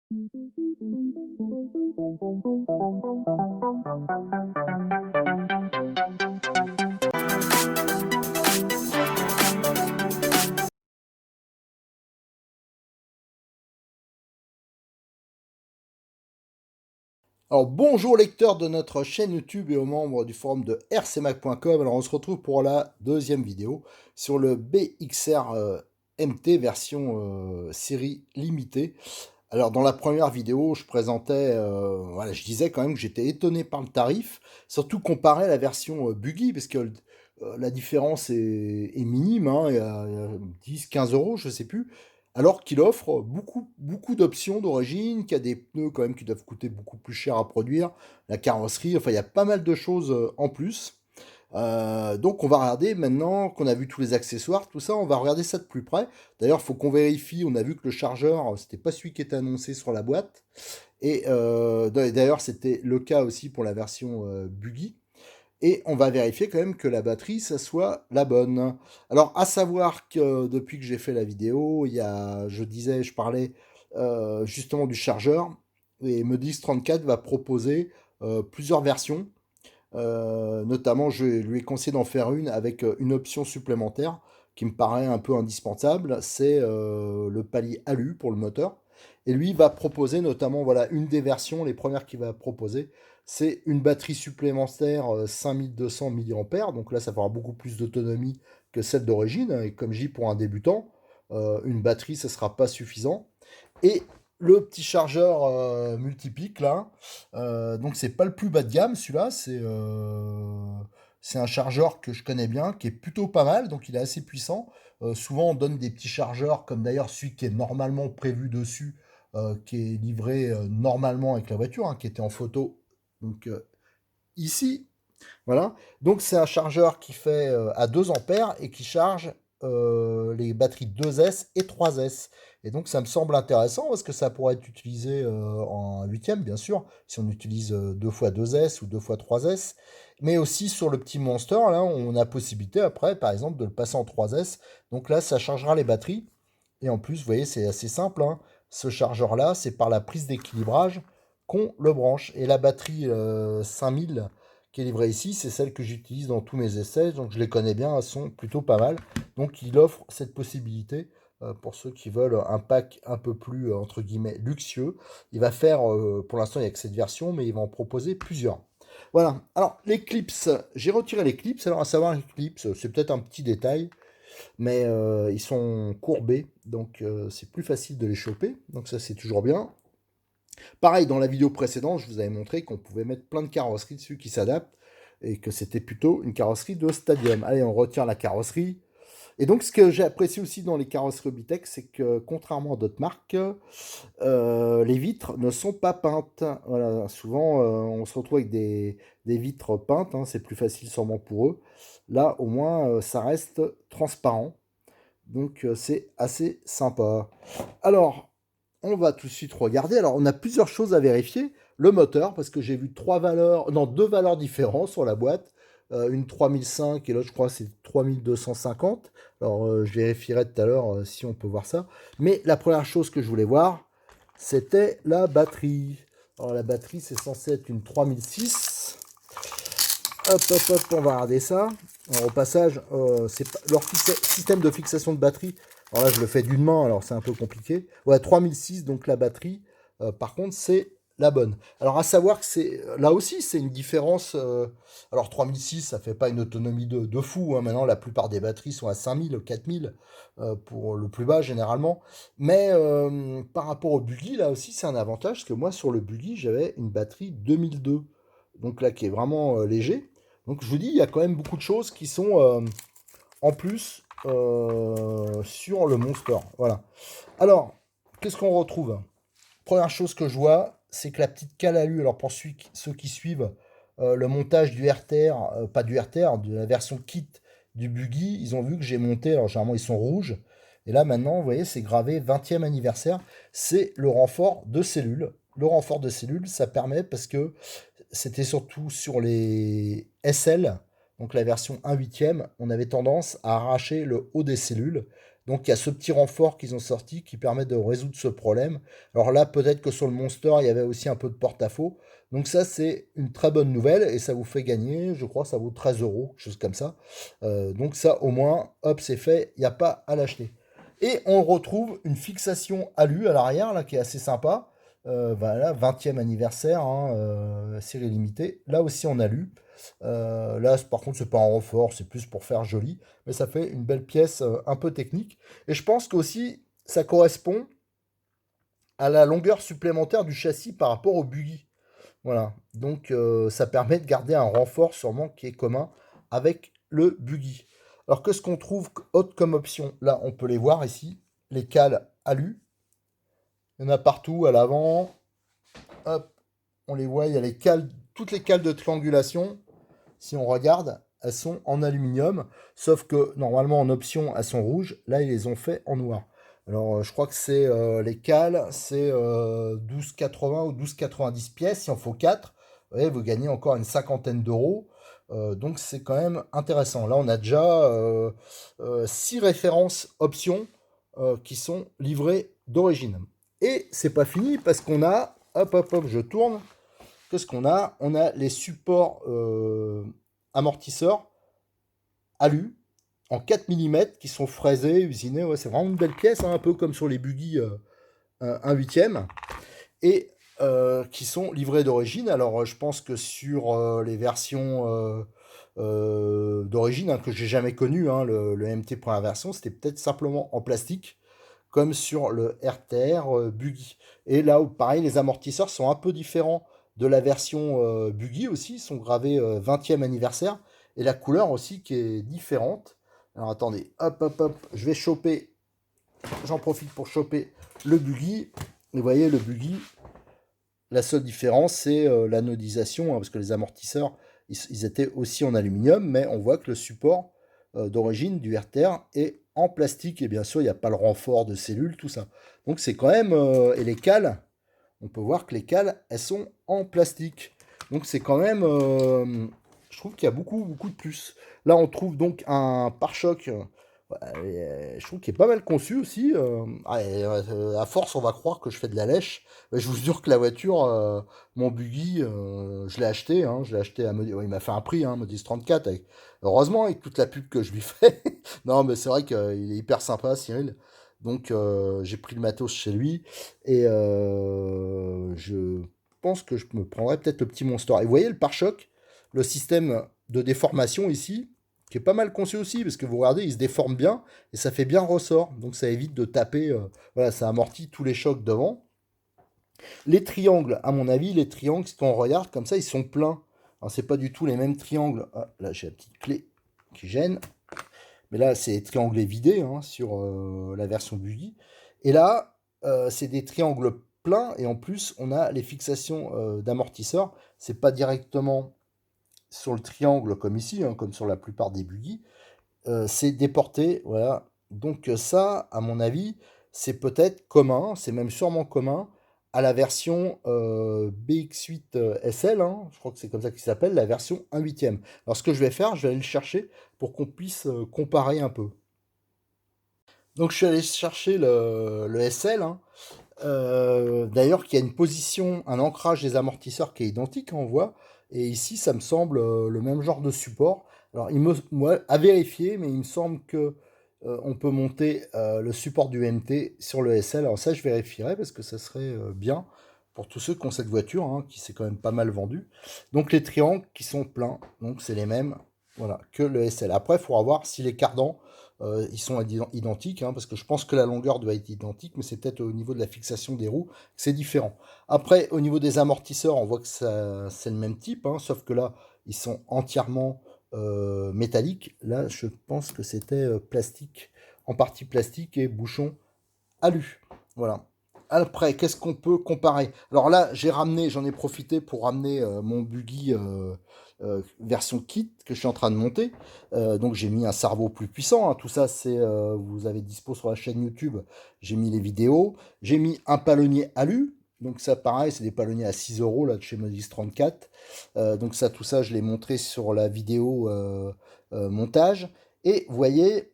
Alors bonjour lecteurs de notre chaîne YouTube et aux membres du forum de rcmac.com. Alors on se retrouve pour la deuxième vidéo sur le BXR MT version série limitée. Alors dans la première vidéo, je présentais, voilà, je disais quand même que j'étais étonné par le tarif, surtout comparé à la version Buggy, parce que la différence est minime, hein, il y a 10-15 euros, je sais plus, alors qu'il offre beaucoup d'options d'origine, qu'il y a des pneus quand même qui doivent coûter beaucoup plus cher à produire, la carrosserie, enfin il y a pas mal de choses en plus. Donc on va regarder maintenant qu'on a vu tous les accessoires, tout ça, on va regarder ça de plus près. D'ailleurs, il faut qu'on vérifie, on a vu que le chargeur, c'était pas celui qui était annoncé sur la boîte. Et d'ailleurs, c'était le cas aussi pour la version Buggy. Et on va vérifier quand même que la batterie, ça soit la bonne. Alors, à savoir que depuis que j'ai fait la vidéo, je parlais justement du chargeur. Et Medix 34 va proposer plusieurs versions. Notamment, je lui ai conseillé d'en faire une avec une option supplémentaire qui me paraît un peu indispensable, c'est le palier alu pour le moteur. Et lui va proposer notamment, voilà, une des versions, les premières qu'il va proposer, c'est une batterie supplémentaire 5200 mAh. Donc là, ça fera beaucoup plus d'autonomie que celle d'origine. Et comme je dis, pour un débutant, une batterie, ça ne sera pas suffisant. Et le petit chargeur multipic là, donc c'est pas le plus bas de gamme celui-là, c'est un chargeur que je connais bien, qui est plutôt pas mal, donc il est assez puissant. Souvent on donne des petits chargeurs, comme d'ailleurs celui qui est normalement prévu dessus, qui est livré normalement avec la voiture, hein, qui était en photo. Donc ici, voilà. Donc c'est un chargeur qui fait à 2 ampères et qui charge les batteries 2S et 3S. Et donc ça me semble intéressant parce que ça pourrait être utilisé en huitième, bien sûr, si on utilise 2 fois 2S ou 2 fois 3S. Mais aussi sur le petit Monster, là, on a possibilité après, par exemple, de le passer en 3S. Donc là, ça chargera les batteries. Et en plus, vous voyez, c'est assez simple, hein. Ce chargeur-là, c'est par la prise d'équilibrage qu'on le branche. Et la batterie 5000 qui est livrée ici, c'est celle que j'utilise dans tous mes essais. Donc je les connais bien, elles sont plutôt pas mal. Donc il offre cette possibilité pour ceux qui veulent un pack un peu plus, entre guillemets, luxueux. Il va faire, pour l'instant, il n'y a que cette version, mais il va en proposer plusieurs. Voilà. Alors, les clips, j'ai retiré les clips. Alors, à savoir, les clips, c'est peut-être un petit détail, mais ils sont courbés, donc c'est plus facile de les choper, donc ça c'est toujours bien. Pareil, dans la vidéo précédente, je vous avais montré qu'on pouvait mettre plein de carrosseries dessus qui s'adaptent, et que c'était plutôt une carrosserie de Stadium. Allez, on retire la carrosserie. Et donc ce que j'ai apprécié aussi dans les carrosseries Obitech, c'est que contrairement à d'autres marques, les vitres ne sont pas peintes. Voilà, souvent on se retrouve avec des vitres peintes, hein, c'est plus facile sûrement pour eux. Là, au moins, ça reste transparent. Donc c'est assez sympa. Alors, on va tout de suite regarder. Alors, on a plusieurs choses à vérifier. Le moteur, parce que j'ai vu trois valeurs, non, deux valeurs différentes sur la boîte. Une 3005 et l'autre, je crois, c'est 3250. Alors, je vérifierai tout à l'heure si on peut voir ça. Mais la première chose que je voulais voir, c'était la batterie. Alors, la batterie, c'est censé être une 3006. Hop, hop, hop, on va regarder ça. Alors, au passage, c'est leur système de fixation de batterie. Alors là, je le fais d'une main, alors c'est un peu compliqué. Ouais, 3006, donc la batterie, par contre, c'est la bonne. Alors, à savoir que c'est là aussi, c'est une différence. Alors, 3006, ça fait pas une autonomie de fou, hein. Maintenant, la plupart des batteries sont à 5000, 4000 pour le plus bas, généralement. Mais par rapport au Buggy, là aussi, c'est un avantage, parce que moi, sur le Buggy, j'avais une batterie 2002. Donc là, qui est vraiment léger. Donc je vous dis, il y a quand même beaucoup de choses qui sont en plus sur le Monster. Voilà. Alors, qu'est-ce qu'on retrouve? Première chose que je vois, c'est que la petite cale alu, alors pour ceux qui suivent le montage du RTR, pas du RTR, de la version kit du Buggy, ils ont vu que j'ai monté, alors généralement ils sont rouges, et là maintenant, vous voyez, c'est gravé 20e anniversaire, c'est le renfort de cellules. Le renfort de cellules, ça permet parce que c'était surtout sur les SL, donc la version 1/8, on avait tendance à arracher le haut des cellules. Donc il y a ce petit renfort qu'ils ont sorti qui permet de résoudre ce problème. Alors là, peut-être que sur le Monster, il y avait aussi un peu de porte-à-faux. Donc ça, c'est une très bonne nouvelle et ça vous fait gagner, je crois, ça vaut 13 euros, quelque chose comme ça. Donc ça, au moins, hop, c'est fait, il n'y a pas à l'acheter. Et on retrouve une fixation alu à l'arrière, là, qui est assez sympa. Voilà, 20e anniversaire, hein, série limitée. Là aussi en alu. Là, par contre, c'est pas en renfort, c'est plus pour faire joli. Mais ça fait une belle pièce un peu technique. Et je pense qu'aussi, ça correspond à la longueur supplémentaire du châssis par rapport au buggy. Voilà. Donc, ça permet de garder un renfort sûrement qui est commun avec le buggy. Alors, qu'est-ce qu'on trouve autre comme option? Là, on peut les voir ici. Les cales alu. Il y en a partout à l'avant. Hop, on les voit. Il y a les cales, toutes les cales de triangulation. Si on regarde, elles sont en aluminium. Sauf que normalement, en option, elles sont rouges. Là, ils les ont fait en noir. Alors, je crois que c'est les cales, c'est 12,80 ou 12,90 pièces. Si on faut 4, vous voyez, vous gagnez encore une cinquantaine d'euros. Donc, c'est quand même intéressant. Là, on a déjà 6 références options qui sont livrées d'origine. Et c'est pas fini parce qu'on a, hop, hop, hop, je tourne. Qu'est-ce qu'on a? On a les supports amortisseurs alu en 4 mm qui sont fraisés, usinés. Ouais, c'est vraiment une belle pièce, hein, un peu comme sur les buggy 1/8. Et qui sont livrés d'origine. Alors, je pense que sur les versions d'origine, hein, que j'ai jamais connues, hein, le MT première version, c'était peut-être simplement en plastique, comme sur le RTR Buggy. Et là, pareil, les amortisseurs sont un peu différents de la version Buggy aussi, ils sont gravés 20e anniversaire, et la couleur aussi qui est différente. Alors attendez, hop, hop, hop, je vais choper, j'en profite pour choper le Buggy. Vous voyez, le Buggy, la seule différence, c'est l'anodisation, hein, parce que les amortisseurs, ils étaient aussi en aluminium, mais on voit que le support d'origine du RTR est en plastique, et bien sûr, il n'y a pas le renfort de cellules, tout ça. Donc c'est quand même... et les cales, on peut voir que les cales, elles sont en plastique. Donc c'est quand même... je trouve qu'il y a beaucoup, beaucoup de plus. Là, on trouve donc un pare-choc, je trouve qu'il est pas mal conçu aussi. À force, on va croire que je fais de la lèche. Mais je vous jure que la voiture, mon buggy, je l'ai acheté. Hein, je l'ai acheté à Modis. Ouais, il m'a fait un prix, hein, Modis 34. Heureusement, avec toute la pub que je lui fais. Non, mais c'est vrai qu'il est hyper sympa, Cyril. Donc, j'ai pris le matos chez lui. Et je pense que je me prendrais peut-être le petit Monster. Et vous voyez le pare-choc, le système de déformation ici, qui est pas mal conçu aussi, parce que vous regardez, il se déforme bien, et ça fait bien ressort. Donc ça évite de taper, voilà, ça amortit tous les chocs devant. Les triangles, à mon avis, les triangles, si on regarde comme ça, ils sont pleins. Alors c'est pas du tout les mêmes triangles. Ah, là j'ai la petite clé qui gêne. Mais là c'est trianglé vidé, hein, sur la version Buggy. Et là, c'est des triangles pleins, et en plus on a les fixations d'amortisseurs. C'est pas directement sur le triangle comme ici, hein, comme sur la plupart des Buggy. C'est déporté, voilà. Donc ça, à mon avis, c'est peut-être commun, c'est même sûrement commun à la version BX8 SL, hein, je crois que c'est comme ça qu'il s'appelle, la version 1/8. Alors ce que je vais faire, je vais aller le chercher pour qu'on puisse comparer un peu. Donc je suis allé chercher le SL, hein. D'ailleurs, qui a une position, un ancrage des amortisseurs qui est identique, hein, on voit. Et ici, ça me semble le même genre de support. Alors, moi, à vérifier, mais il me semble que on peut monter le support du MT sur le SL. Alors ça, je vérifierai parce que ça serait bien pour tous ceux qui ont cette voiture, hein, qui s'est quand même pas mal vendue. Donc les triangles qui sont pleins, donc c'est les mêmes, voilà, que le SL. Après, il faudra voir si les cardans ils sont identiques, hein, parce que je pense que la longueur doit être identique, mais c'est peut-être au niveau de la fixation des roues que c'est différent. Après, au niveau des amortisseurs, on voit que c'est le même type, hein, sauf que là, ils sont entièrement métalliques. Là, je pense que c'était plastique, en partie plastique et bouchon alu. Voilà. Après, qu'est-ce qu'on peut comparer? Alors là, j'en ai profité pour ramener mon buggy version kit que je suis en train de monter. Donc j'ai mis un cerveau plus puissant, hein. Tout ça, c'est vous avez dispo sur la chaîne YouTube. J'ai mis les vidéos. J'ai mis un palonnier alu. Donc ça, pareil, c'est des palonniers à 6 euros là de chez Modis 34. Donc ça, tout ça, je l'ai montré sur la vidéo montage. Et vous voyez,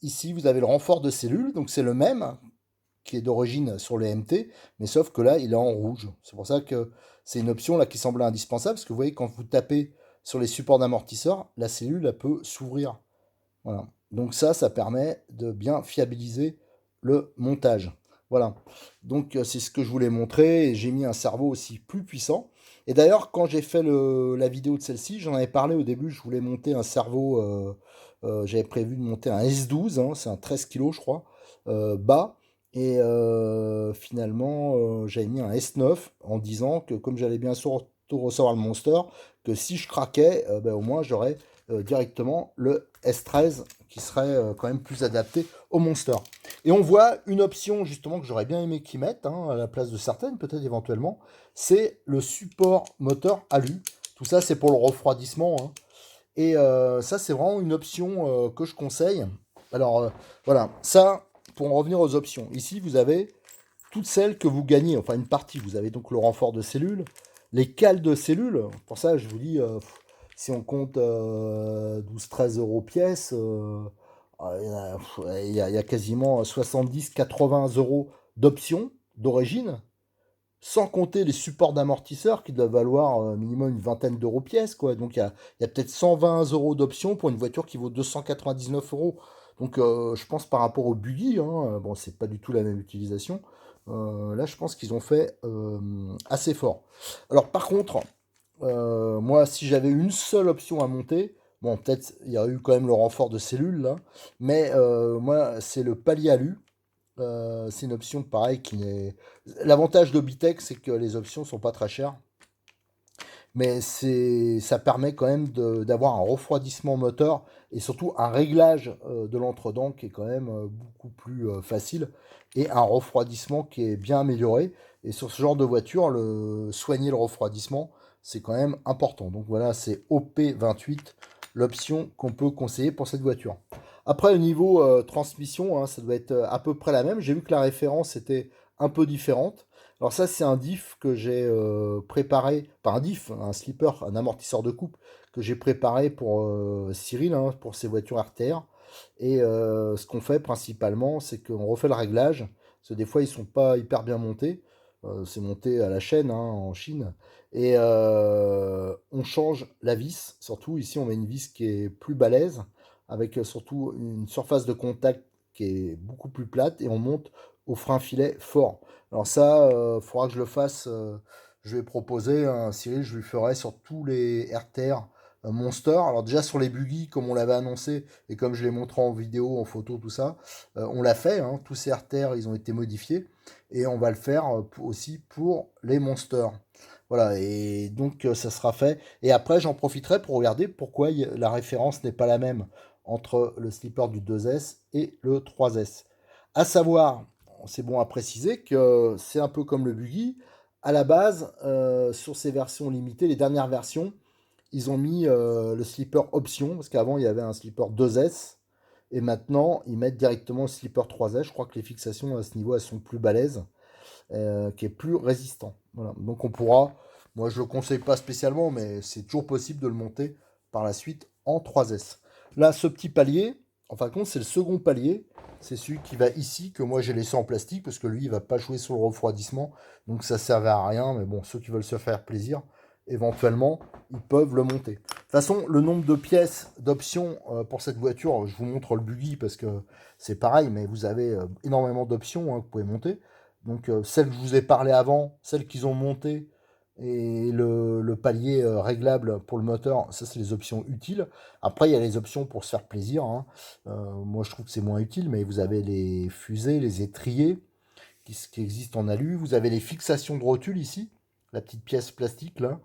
ici, vous avez le renfort de cellules, donc c'est le même qui est d'origine sur les MT, mais sauf que là, il est en rouge. C'est pour ça que c'est une option là qui semble indispensable, parce que vous voyez, quand vous tapez sur les supports d'amortisseur, la cellule, elle peut s'ouvrir. Voilà. Donc ça permet de bien fiabiliser le montage. Voilà. Donc c'est ce que je voulais montrer, et j'ai mis un cerveau aussi plus puissant. Et d'ailleurs, quand j'ai fait la vidéo de celle-ci, j'en avais parlé au début, je voulais monter un cerveau, j'avais prévu de monter un S12, hein, c'est un 13 kg je crois, bas. Et finalement, j'avais mis un S9 en disant que comme j'allais bien sûr recevoir le Monster, que si je craquais, ben, au moins j'aurais directement le S13 qui serait quand même plus adapté au Monster. Et on voit une option justement que j'aurais bien aimé qu'ils mettent, hein, à la place de certaines peut-être éventuellement, c'est le support moteur alu. Tout ça c'est pour le refroidissement, hein. Et ça c'est vraiment une option que je conseille. Alors voilà, ça pour en revenir aux options. Ici vous avez toutes celles que vous gagnez, enfin une partie. Vous avez donc le renfort de cellules, les cales de cellules. Pour ça, je vous dis, si on compte 12-13 euros pièce, il y a quasiment 70-80 euros d'options d'origine, sans compter les supports d'amortisseurs qui doivent valoir minimum une vingtaine d'euros pièce, quoi. Donc il y a peut-être 120 euros d'options pour une voiture qui vaut 299 euros. Donc je pense par rapport au buggy, hein, bon, c'est pas du tout la même utilisation. Là, je pense qu'ils ont fait assez fort. Alors par contre, moi, si j'avais une seule option à monter, bon, peut-être il y a eu quand même le renfort de cellules là, mais moi, c'est le palier alu. C'est une option pareil qui n'est. L'avantage d'Obitech, c'est que les options sont pas très chères, mais ça permet quand même d'avoir un refroidissement moteur et surtout un réglage de l'entredent qui est quand même beaucoup plus facile et un refroidissement qui est bien amélioré. Et sur ce genre de voiture, soigner le refroidissement, c'est quand même important. Donc voilà, c'est OP28, l'option qu'on peut conseiller pour cette voiture. Après, au niveau transmission, hein, ça doit être à peu près la même. J'ai vu que la référence était un peu différente. Alors ça, c'est un diff que j'ai préparé, pas un diff, un slipper, un amortisseur de coupe que j'ai préparé pour Cyril, hein, pour ses voitures RTR. Et ce qu'on fait principalement, c'est qu'on refait le réglage, parce que des fois, ils sont pas hyper bien montés. C'est monté à la chaîne, hein, en Chine. Et on change la vis, surtout ici, on met une vis qui est plus balèze, avec surtout une surface de contact qui est beaucoup plus plate, et on monte au frein filet fort. Alors ça, faudra que je le fasse. Je vais proposer, hein, Cyril, je lui ferai sur tous les RTR Monster. Alors déjà sur les buggy, comme on l'avait annoncé, et comme je l'ai montré en vidéo, en photo, tout ça, on l'a fait, hein, tous ces RTR, ils ont été modifiés. Et on va le faire aussi pour les Monsters. Voilà, et donc ça sera fait. Et après, j'en profiterai pour regarder pourquoi la référence n'est pas la même entre le slipper du 2S et le 3S. À savoir, c'est bon à préciser que c'est un peu comme le buggy. À la base, sur ces versions limitées, les dernières versions, ils ont mis le slipper option, parce qu'avant il y avait un slipper 2S, et maintenant ils mettent directement le slipper 3S. Je crois que les fixations à ce niveau, elles sont plus balèzes, qui est plus résistant. Voilà. Donc on pourra, moi je le conseille pas spécialement, mais c'est toujours possible de le monter par la suite en 3S. Là, ce petit palier, en fin de compte, c'est le second palier. C'est celui qui va ici, que moi j'ai laissé en plastique, parce que lui, il va pas jouer sur le refroidissement. Donc ça servait à rien, mais bon, ceux qui veulent se faire plaisir, éventuellement, ils peuvent le monter. De toute façon, le nombre de pièces d'options pour cette voiture, je vous montre le buggy parce que c'est pareil, mais vous avez énormément d'options, hein, que vous pouvez monter. Donc celles que je vous ai parlé avant, celles qu'ils ont montées, et le palier réglable pour le moteur, ça c'est les options utiles. Après, il y a les options pour se faire plaisir, hein. Moi, je trouve que c'est moins utile, mais vous avez les fusées, les étriers qui existent en alu. Vous avez les fixations de rotule ici, la petite pièce plastique là.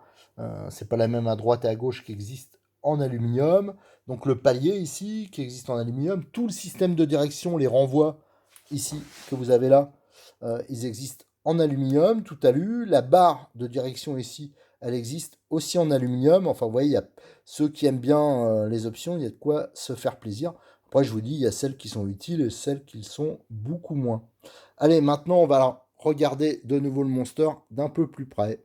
C'est pas la même à droite et à gauche qui existe en aluminium. Donc le palier ici qui existe en aluminium. Tout le système de direction, les renvois ici que vous avez là, ils existent en aluminium, tout alu. La barre de direction ici, elle existe aussi en aluminium. Enfin, vous voyez, il y a ceux qui aiment bien les options, il y a de quoi se faire plaisir. Après, je vous dis, il y a celles qui sont utiles et celles qui le sont beaucoup moins. Allez, maintenant, on va regarder de nouveau le Monster d'un peu plus près.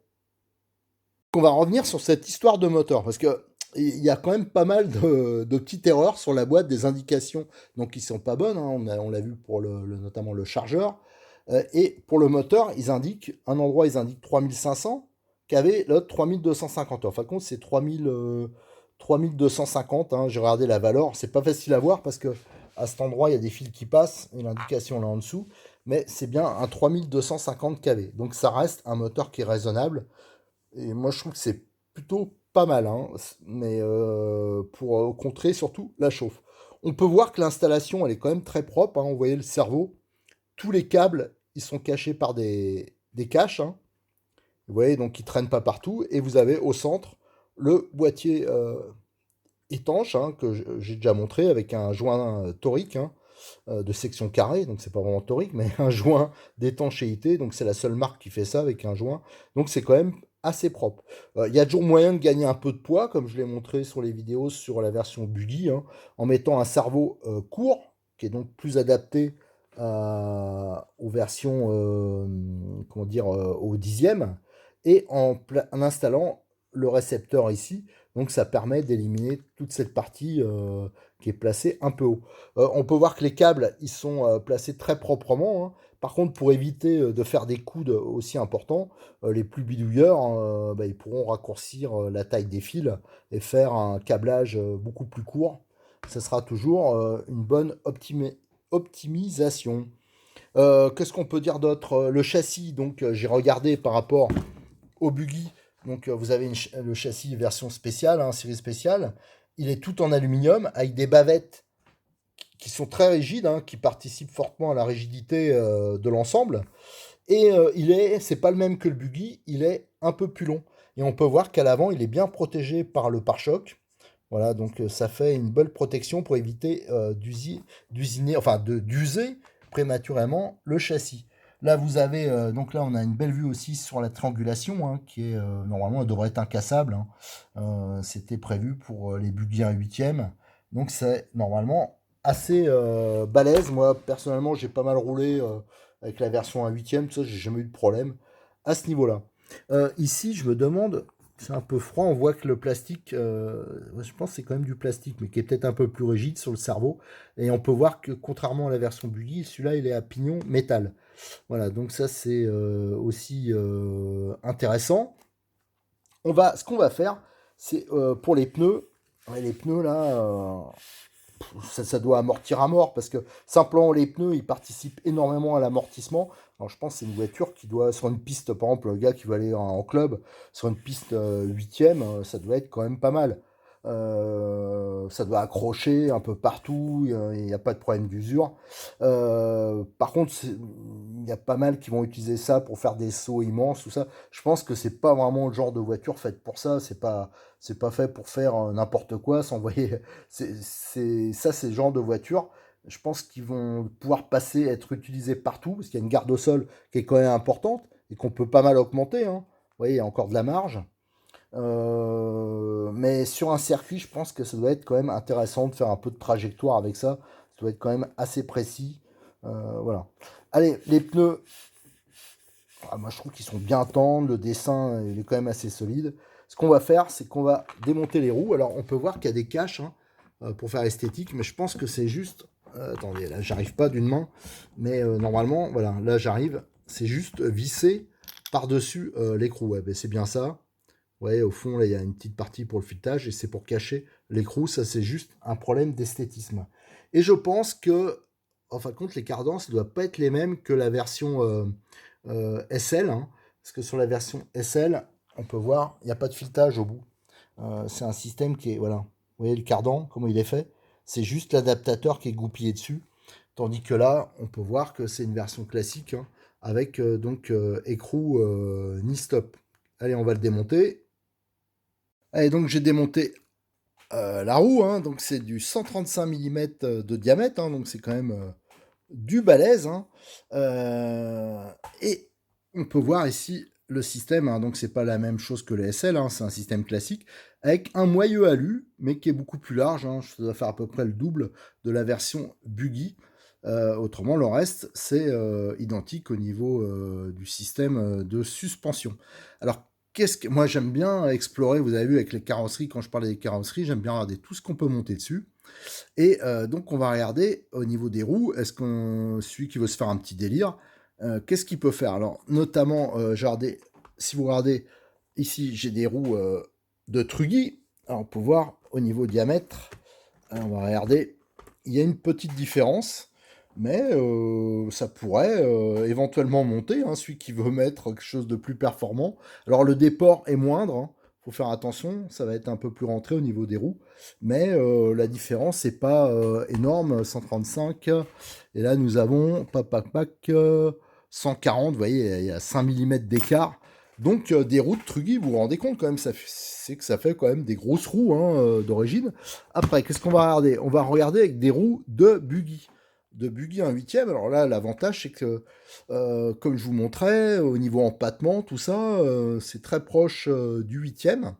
On va revenir sur cette histoire de moteur, parce que il y a quand même pas mal de petites erreurs sur la boîte, des indications donc qui sont pas bonnes, hein. On l'a vu pour notamment le chargeur. Et pour le moteur, ils indiquent, un endroit ils indiquent 3500, qu'avait l'autre 3250. En fin de compte, c'est 3250, hein. J'ai regardé la valeur, c'est pas facile à voir parce que à cet endroit, il y a des fils qui passent et l'indication là en dessous, mais c'est bien un 3250 kV. Donc ça reste un moteur qui est raisonnable. Et moi, je trouve que c'est plutôt pas mal, hein, mais pour contrer surtout la chauffe. On peut voir que l'installation, elle est quand même très propre, hein. Vous voyez le cerveau, tous les câbles, ils sont cachés par des caches, hein. Vous voyez, donc ils traînent pas partout. Et vous avez au centre le boîtier étanche, hein, que j'ai déjà montré avec un joint torique, hein, de section carrée, donc c'est pas vraiment torique, mais un joint d'étanchéité, donc c'est la seule marque qui fait ça avec un joint, donc c'est quand même assez propre. Il y a toujours moyen de gagner un peu de poids, comme je l'ai montré sur les vidéos sur la version buggy, hein, en mettant un cerveau court, qui est donc plus adapté aux versions, comment dire, au dixième, et en installant le récepteur ici, donc ça permet d'éliminer toute cette partie qui est placée un peu haut. On peut voir que les câbles, ils sont placés très proprement, hein. Par contre, pour éviter de faire des coudes aussi importants, les plus bidouilleurs, bah, ils pourront raccourcir la taille des fils et faire un câblage beaucoup plus court. Ce sera toujours une bonne optimisation. Qu'est-ce qu'on peut dire d'autre? Le châssis, donc j'ai regardé par rapport au buggy. Donc vous avez le châssis version spéciale, hein, série spéciale. Il est tout en aluminium avec des bavettes qui sont très rigides, hein, qui participent fortement à la rigidité de l'ensemble. Et c'est pas le même que le buggy, il est un peu plus long. Et on peut voir qu'à l'avant, il est bien protégé par le pare-choc. Voilà, donc ça fait une bonne protection pour éviter d'user prématurément le châssis. Là, vous avez, donc là, on a une belle vue aussi sur la triangulation, hein, qui est, normalement, elle devrait être incassable, hein. C'était prévu pour les buggy 1 huitième. Donc c'est normalement assez balèze. Moi, personnellement, j'ai pas mal roulé avec la version 1 huitième, tout ça, j'ai jamais eu de problème à ce niveau-là. Ici, je me demande, c'est un peu froid, on voit que le plastique, je pense que c'est quand même du plastique, mais qui est peut-être un peu plus rigide sur le cerveau. Et on peut voir que contrairement à la version buggy, celui-là, il est à pignon métal. Voilà, donc ça c'est aussi intéressant. Ce qu'on va faire, c'est pour les pneus. Ouais, les pneus là, ça doit amortir à mort parce que simplement les pneus, ils participent énormément à l'amortissement. Alors je pense que c'est une voiture qui doit, sur une piste, par exemple, le gars qui va aller en club, sur une piste huitième, ça doit être quand même pas mal. Ça doit accrocher un peu partout, il n'y a pas de problème d'usure. Par contre, il y a pas mal qui vont utiliser ça pour faire des sauts immenses, tout ça. Je pense que c'est pas vraiment le genre de voiture faite pour ça. C'est pas fait pour faire n'importe quoi, s'envoyer. C'est le genre de voiture. Je pense qu'ils vont pouvoir passer, être utilisés partout, parce qu'il y a une garde au sol qui est quand même importante et qu'on peut pas mal augmenter, hein. Vous voyez, il y a encore de la marge. Mais sur un circuit, je pense que ça doit être quand même intéressant de faire un peu de trajectoire avec ça. Ça doit être quand même assez précis. Voilà. Allez, les pneus, moi je trouve qu'ils sont bien tendres. Le dessin, il est quand même assez solide. Ce qu'on va faire, c'est qu'on va démonter les roues. Alors, on peut voir qu'il y a des caches, hein, pour faire esthétique, mais je pense que c'est juste. Attendez, là, j'arrive pas d'une main, mais normalement, voilà, là, j'arrive. C'est juste visser par-dessus l'écrou. Ouais, ben, c'est bien ça. Ouais, au fond, là, il y a une petite partie pour le filetage et c'est pour cacher l'écrou. Ça, c'est juste un problème d'esthétisme. Et je pense que, en fin de compte, les cardances ne doivent pas être les mêmes que la version SL, hein, parce que sur la version SL, on peut voir, il n'y a pas de filetage au bout. C'est un système qui est, voilà. Vous voyez le cardan, comment il est fait? C'est juste l'adaptateur qui est goupillé dessus. Tandis que là, on peut voir que c'est une version classique, hein, avec donc écrou ni stop. Allez, on va le démonter. Allez, donc j'ai démonté la roue, hein, donc c'est du 135 mm de diamètre, hein, donc c'est quand même du balèze, hein. Et on peut voir ici le système, hein, donc c'est pas la même chose que le SL, hein, c'est un système classique, avec un moyeu alu, mais qui est beaucoup plus large, hein, ça doit faire à peu près le double de la version buggy. Autrement, le reste, c'est identique au niveau du système de suspension. Alors, Moi, j'aime bien explorer, vous avez vu avec les carrosseries, quand je parlais des carrosseries, j'aime bien regarder tout ce qu'on peut monter dessus. Et donc on va regarder au niveau des roues, est-ce qu'on celui qui veut se faire un petit délire, qu'est-ce qu'il peut faire? Alors notamment, j'ai regardé si vous regardez ici, j'ai des roues, de Truggy. Alors on peut voir au niveau diamètre, on va regarder, il y a une petite différence, mais ça pourrait, éventuellement monter, hein, celui qui veut mettre quelque chose de plus performant. Alors le déport est moindre, hein, faut faire attention, ça va être un peu plus rentré au niveau des roues, mais la différence n'est pas énorme, 135, et là nous avons, pac, pac, pac, 140, vous voyez, il y a 5 millimètres d'écart. Donc des roues de Truggy, vous vous rendez compte quand même, c'est que ça fait quand même des grosses roues, hein, d'origine. Après, qu'est-ce qu'on va regarder? On va regarder avec des roues de Buggy. De Buggy 1/8. Alors là, l'avantage, c'est que, comme je vous montrais, au niveau empattement, tout ça, c'est très proche du 8e.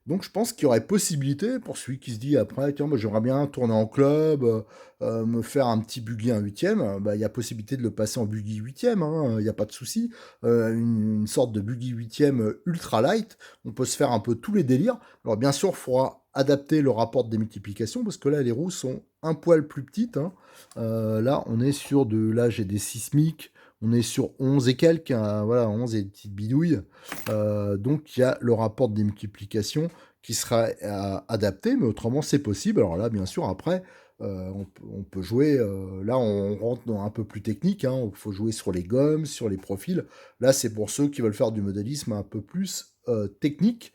Donc je pense qu'il y aurait possibilité pour celui qui se dit après, tiens, moi j'aimerais bien tourner en club, me faire un petit buggy un huitième, bah, il y a possibilité de le passer en buggy huitième, hein, il n'y a pas de souci. Une sorte de buggy huitième ultra light, on peut se faire un peu tous les délires. Alors bien sûr, il faudra adapter le rapport de démultiplication, parce que là les roues sont un poil plus petites, hein. Là on est sur là j'ai des sismiques, on est sur 11 et quelques, hein, voilà, 11 et des petites bidouilles. Donc il y a le rapport de démultiplication qui sera adapté, mais autrement c'est possible. Alors là, bien sûr, après, on peut jouer, là on rentre dans un peu plus technique, hein, il faut jouer sur les gommes, sur les profils. Là, c'est pour ceux qui veulent faire du modélisme un peu plus technique.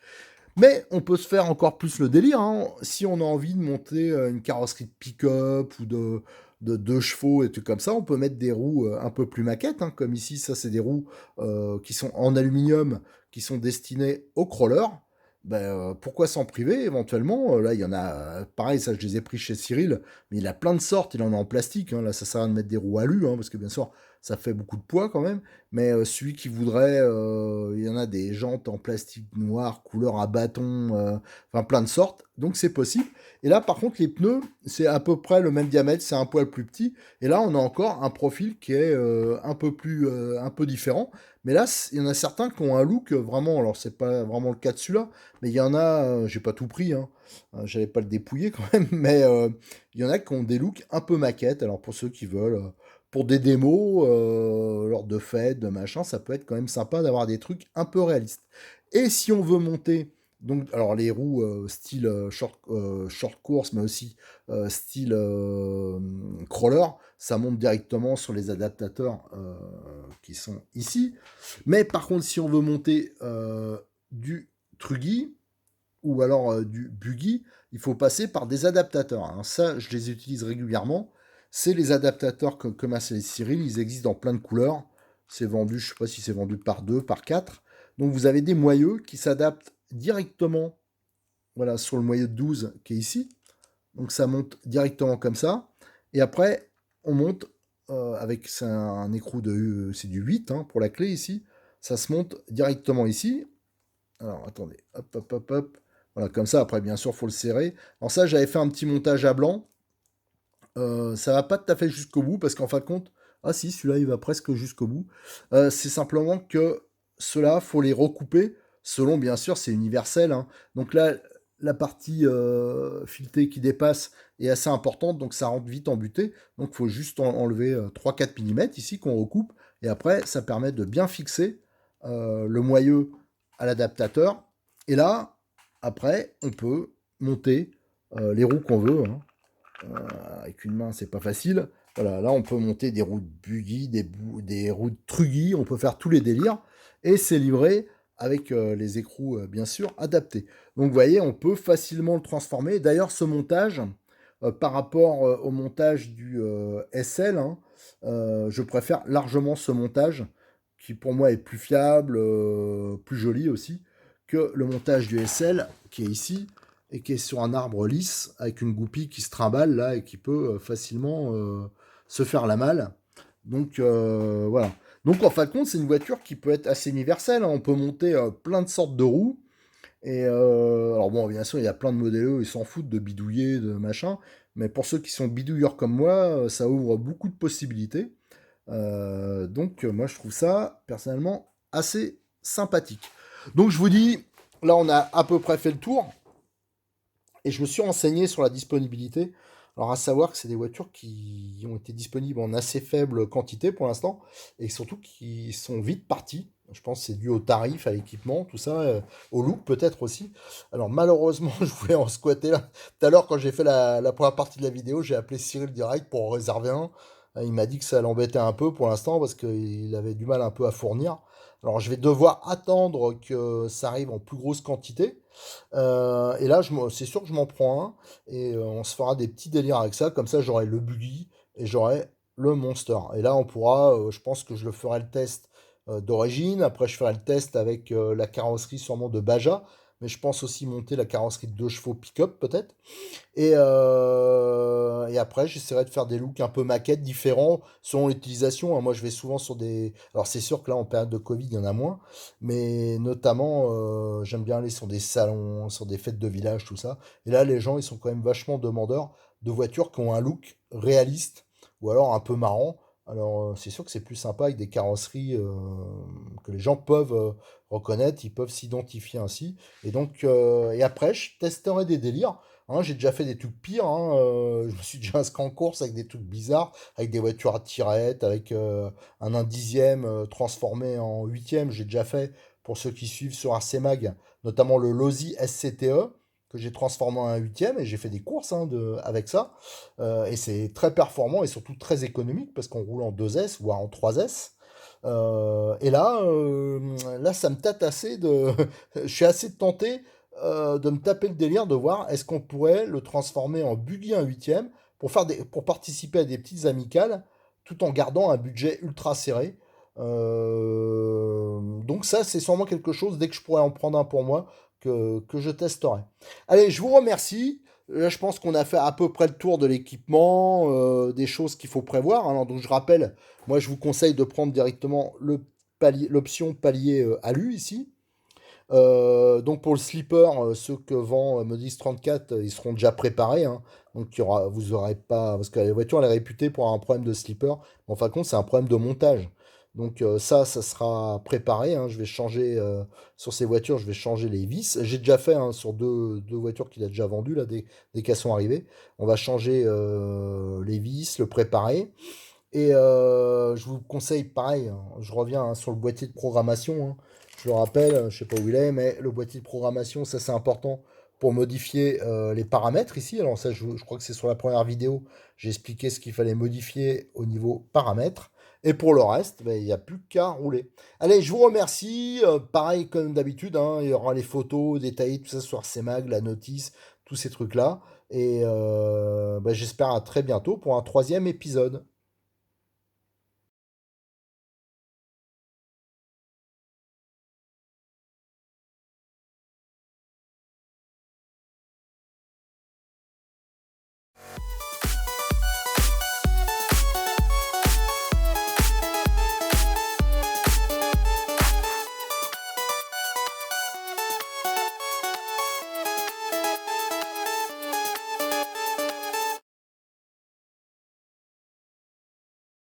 Mais on peut se faire encore plus le délire, hein. Si on a envie de monter une carrosserie de pick-up ou de 2 chevaux et tout comme ça, on peut mettre des roues un peu plus maquettes, hein, comme ici, ça c'est des roues qui sont en aluminium, qui sont destinées aux crawlers. Ben, pourquoi s'en priver éventuellement? Là, il y en a, pareil, ça je les ai pris chez Cyril, mais il a plein de sortes, il en a en plastique, hein. Là, ça sert à rien de mettre des roues alu, hein, parce que bien sûr, ça fait beaucoup de poids quand même. Mais celui qui voudrait, il y en a des jantes en plastique noir, couleur à bâton, enfin plein de sortes, donc c'est possible. Et là, par contre, les pneus, c'est à peu près le même diamètre, c'est un poil plus petit. Et là, on a encore un profil qui est un peu différent. Mais là, il y en a certains qui ont un look vraiment, alors c'est pas vraiment le cas de celui-là, mais il y en a, j'ai pas tout pris, hein, j'allais pas le dépouiller quand même, mais il y en a qui ont des looks un peu maquettes. Alors pour ceux qui veulent, pour des démos, lors de fêtes, de machin, ça peut être quand même sympa d'avoir des trucs un peu réalistes. Et si on veut monter, donc, alors les roues style short course, mais aussi style crawler, ça monte directement sur les adaptateurs qui sont ici. Mais par contre, si on veut monter du Truggy ou alors du Buggy, il faut passer par des adaptateurs. Alors ça, je les utilise régulièrement. C'est les adaptateurs que commercialise Cyril. Ils existent dans plein de couleurs. C'est vendu, je ne sais pas si c'est vendu par 2, par 4. Donc vous avez des moyeux qui s'adaptent directement, voilà, sur le moyeu de 12 qui est ici. Donc ça monte directement comme ça. Et après, on monte avec un écrou c'est du 8, hein, pour la clé ici. Ça se monte directement ici. Alors, attendez, hop, hop, hop, hop. Voilà, comme ça, après, bien sûr, il faut le serrer. Alors ça, j'avais fait un petit montage à blanc. Ça va pas tout à fait jusqu'au bout, parce qu'en fin de compte, ah si, celui-là, il va presque jusqu'au bout. C'est simplement que ceux-là, faut les recouper, selon, bien sûr, c'est universel, hein. Donc là, la partie filetée qui dépasse est assez importante, donc ça rentre vite en butée. Donc il faut juste enlever 3-4 mm ici qu'on recoupe, et après, ça permet de bien fixer le moyeu à l'adaptateur. Et là, après, on peut monter les roues qu'on veut, hein. Avec une main, c'est pas facile. Voilà, là, on peut monter des roues de buggy, des roues de truggy, on peut faire tous les délires. Et c'est livré avec les écrous, bien sûr, adaptés. Donc, vous voyez, on peut facilement le transformer. D'ailleurs, ce montage, par rapport au montage du SL, hein, je préfère largement ce montage, qui pour moi est plus fiable, plus joli aussi, que le montage du SL, qui est ici, et qui est sur un arbre lisse, avec une goupille qui se trimballe là, et qui peut facilement se faire la malle. Donc voilà. Donc en fin de compte, c'est une voiture qui peut être assez universelle, hein. On peut monter plein de sortes de roues. Et alors bon, bien sûr, il y a plein de modèles, ils s'en foutent de bidouiller, de machin. Mais pour ceux qui sont bidouilleurs comme moi, ça ouvre beaucoup de possibilités. Donc moi, je trouve ça personnellement assez sympathique. Donc je vous dis, là on a à peu près fait le tour. Et je me suis renseigné sur la disponibilité. Alors, à savoir que c'est des voitures qui ont été disponibles en assez faible quantité pour l'instant, et surtout qui sont vite parties. Je pense que c'est dû au tarif, à l'équipement, tout ça, au look peut-être aussi. Alors, malheureusement, je voulais en squatter là. Tout à l'heure, quand j'ai fait la première partie de la vidéo, j'ai appelé Cyril direct pour en réserver un. Il m'a dit que ça l'embêtait un peu pour l'instant parce qu'il avait du mal un peu à fournir. Alors, je vais devoir attendre que ça arrive en plus grosse quantité. Et là, c'est sûr que je m'en prends un. Et on se fera des petits délires avec ça. Comme ça, j'aurai le buggy et j'aurai le monster. Et là, on pourra, je pense que je le ferai le test d'origine. Après, je ferai le test avec la carrosserie sûrement de Baja. Mais je pense aussi monter la carrosserie de 2 chevaux pick-up peut-être. Et après, j'essaierai de faire des looks un peu maquettes différents selon l'utilisation, hein. Moi, je vais souvent sur des. Alors, c'est sûr que là, en période de Covid, il y en a moins. Mais notamment, j'aime bien aller sur des salons, sur des fêtes de village, tout ça. Et là, les gens, ils sont quand même vachement demandeurs de voitures qui ont un look réaliste ou alors un peu marrant. Alors, c'est sûr que c'est plus sympa avec des carrosseries que les gens peuvent reconnaître, ils peuvent s'identifier ainsi. Et après, je testerai des délires. Hein, j'ai déjà fait des trucs pires. Hein, je me suis déjà inscrit en course avec des trucs bizarres, avec des voitures à tirette, avec un 1/10 transformé en huitième. J'ai déjà fait, pour ceux qui suivent sur RC Mag, notamment le Losi SCTE, que j'ai transformé en un huitième, et j'ai fait des courses avec ça. Et c'est très performant et surtout très économique, parce qu'on roule en 2S ou en 3S. Et là, ça me tâte assez de. Je suis assez tenté de me taper le délire de voir est-ce qu'on pourrait le transformer en buggy un huitième pour participer à des petites amicales tout en gardant un budget ultra serré. Donc ça, c'est sûrement quelque chose, dès que je pourrais en prendre un pour moi, que je testerai. Allez, je vous remercie. Là, je pense qu'on a fait à peu près le tour de l'équipement, des choses qu'il faut prévoir. Alors, donc, je rappelle, moi, je vous conseille de prendre directement l'option palier alu ici. Donc pour le slipper, ceux que vend Modis 34, ils seront déjà préparés, hein. Donc vous aurez pas. Parce que la voiture elle est réputée pour avoir un problème de slipper. Mais en fin de compte, c'est un problème de montage. Donc ça sera préparé, hein. Je vais changer sur ces voitures, je vais changer les vis. J'ai déjà fait, hein, sur deux voitures qu'il a déjà vendues, là, dès qu'elles sont arrivées. On va changer les vis, le préparer. Et je vous conseille, pareil, hein, je reviens, hein, sur le boîtier de programmation, hein. Je le rappelle, je sais pas où il est, mais le boîtier de programmation, ça c'est important pour modifier les paramètres ici. Alors ça, je crois que c'est sur la première vidéo, j'ai expliqué ce qu'il fallait modifier au niveau paramètres. Et pour le reste, ben, il n'y a plus qu'à rouler. Allez, je vous remercie. Pareil comme d'habitude, hein, il y aura les photos détaillées, tout ça sur CMAG, la notice, tous ces trucs-là. Et ben, j'espère à très bientôt pour un troisième épisode.